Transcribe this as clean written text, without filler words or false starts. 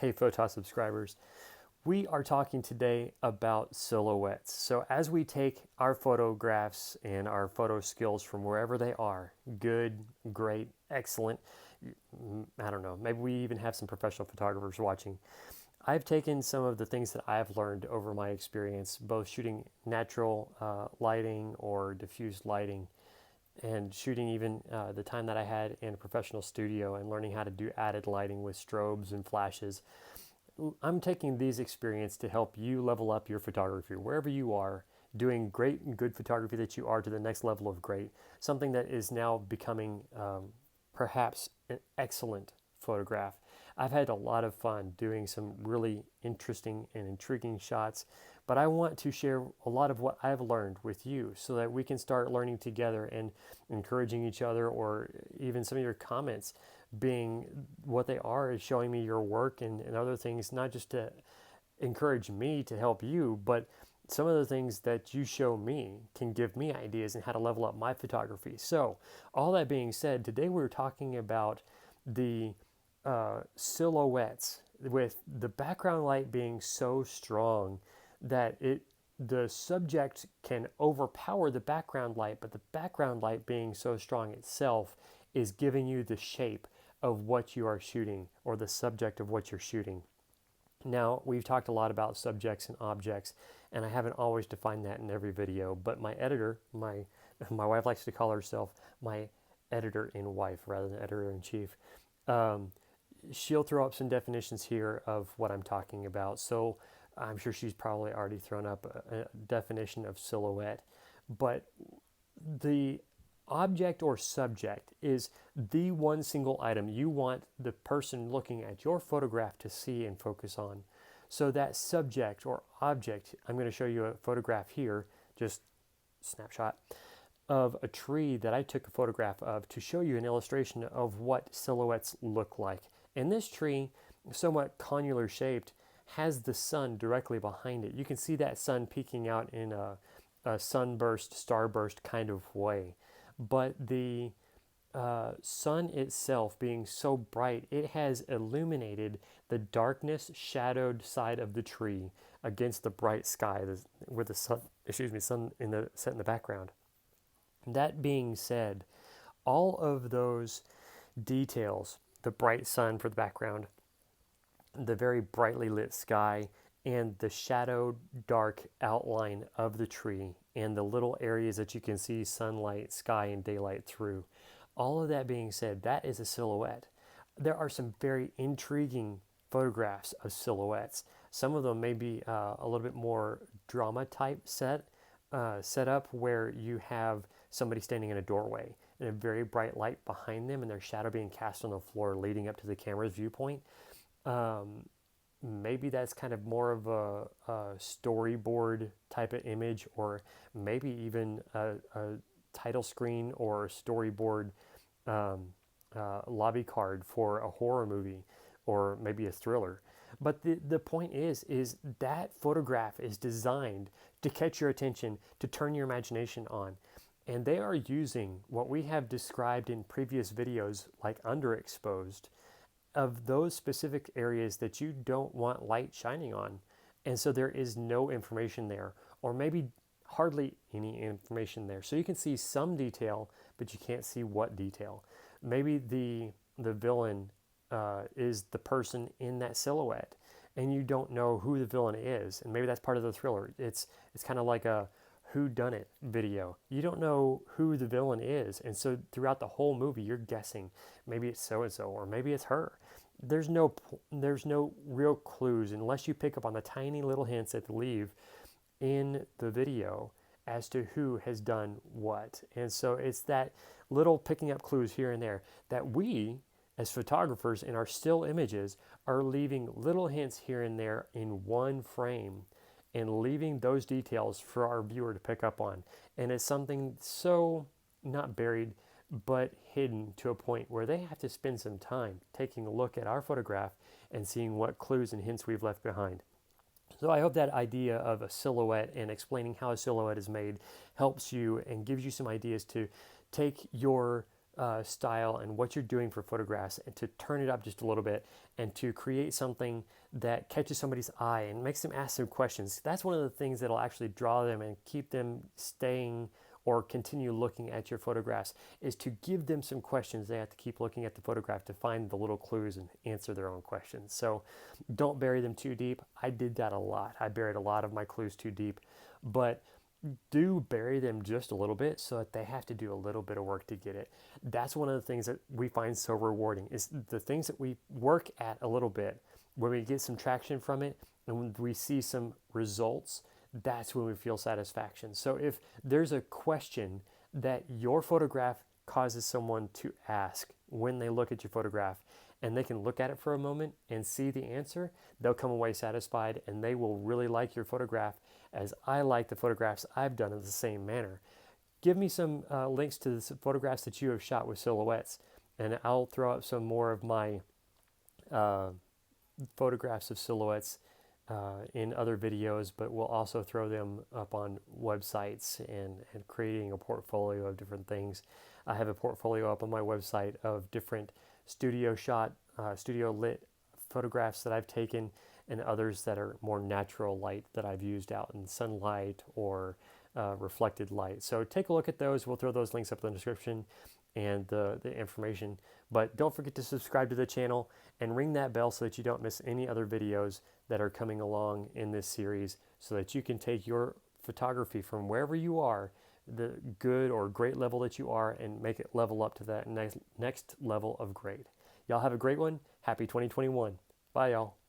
Hey Photos subscribers, we are talking today about silhouettes. So as we take our photographs and our photo skills from wherever they are, good, great, excellent, I don't know, maybe we even have some professional photographers watching. I've taken some of the things that I've learned over my experience, both shooting natural lighting or diffused lighting, and shooting even the time that I had in a professional studio and learning how to do added lighting with strobes and flashes. I'm taking these experiences to help you level up your photography wherever you are, doing great and good photography that you are to the next level of great, something that is now becoming perhaps an excellent photograph. I've had a lot of fun doing some really interesting and intriguing shots, but I want to share a lot of what I've learned with you so that we can start learning together and encouraging each other, or even some of your comments being what they are is showing me your work and other things, not just to encourage me to help you, but some of the things that you show me can give me ideas on how to level up my photography. So, all that being said, today we're talking about the silhouettes, with the background light being so strong that the subject can overpower the background light, but the background light being so strong itself is giving you the shape of what you are shooting, or the subject of what you're shooting. Now, we've talked a lot about subjects and objects, and I haven't always defined that in every video, but my editor, my wife likes to call herself my editor-in-wife rather than editor-in-chief. She'll throw up some definitions here of what I'm talking about. So I'm sure she's probably already thrown up a definition of silhouette, but the object or subject is the one single item you want the person looking at your photograph to see and focus on. So that subject or object, I'm going to show you a photograph here, just snapshot of a tree that I took a photograph of to show you an illustration of what silhouettes look like. And this tree, somewhat connular shaped, has the sun directly behind it. You can see that sun peeking out in a sunburst, starburst kind of way. But the sun itself being so bright, it has illuminated the darkness shadowed side of the tree against the bright sky with the sun, sun set in the background. That being said, all of those details, the bright sun for the background, the very brightly lit sky, and the shadowed dark outline of the tree, and the little areas that you can see sunlight, sky, and daylight through. All of that being said, that is a silhouette. There are some very intriguing photographs of silhouettes. Some of them may be a little bit more drama type set up, where you have somebody standing in a doorway and a very bright light behind them, and their shadow being cast on the floor leading up to the camera's viewpoint. Maybe that's kind of more of a storyboard type of image, or maybe even a title screen or storyboard lobby card for a horror movie, or maybe a thriller. But the point is that photograph is designed to catch your attention, to turn your imagination on. And they are using what we have described in previous videos, like underexposed, of those specific areas that you don't want light shining on. And so there is no information there, or maybe hardly any information there. So you can see some detail, but you can't see what detail. Maybe the villain is the person in that silhouette, and you don't know who the villain is. And maybe that's part of the thriller. It's kind of like a whodunit video. You don't know who the villain is, and so throughout the whole movie you're guessing. Maybe it's so and so, or maybe it's her. There's no real clues unless you pick up on the tiny little hints that they leave in the video as to who has done what. And so it's that little picking up clues here and there that we as photographers in our still images are leaving little hints here and there in one frame, and leaving those details for our viewer to pick up on. And it's something so not buried, but hidden to a point where they have to spend some time taking a look at our photograph and seeing what clues and hints we've left behind. So I hope that idea of a silhouette and explaining how a silhouette is made helps you and gives you some ideas to take your style and what you're doing for photographs, and to turn it up just a little bit and to create something that catches somebody's eye and makes them ask some questions. That's one of the things that'll actually draw them and keep them staying or continue looking at your photographs, is to give them some questions. They have to keep looking at the photograph to find the little clues and answer their own questions. So don't bury them too deep. I did that a lot. I buried a lot of my clues too deep, but do bury them just a little bit so that they have to do a little bit of work to get it. That's one of the things that we find so rewarding, is the things that we work at a little bit, when we get some traction from it and when we see some results, that's when we feel satisfaction. So if there's a question that your photograph causes someone to ask when they look at your photograph, and they can look at it for a moment and see the answer, they'll come away satisfied, and they will really like your photograph as I like the photographs I've done in the same manner. Give me some links to the photographs that you have shot with silhouettes, and I'll throw up some more of my photographs of silhouettes in other videos, but we'll also throw them up on websites and creating a portfolio of different things. I have a portfolio up on my website of different studio lit photographs that I've taken, and others that are more natural light that I've used out in sunlight or reflected light. So take a look at those. We'll throw those links up in the description and the information. But don't forget to subscribe to the channel and ring that bell so that you don't miss any other videos that are coming along in this series, so that you can take your photography from wherever you are, the good or great level that you are, and make it level up to that next level of great. Y'all have a great one. Happy 2021. Bye, y'all.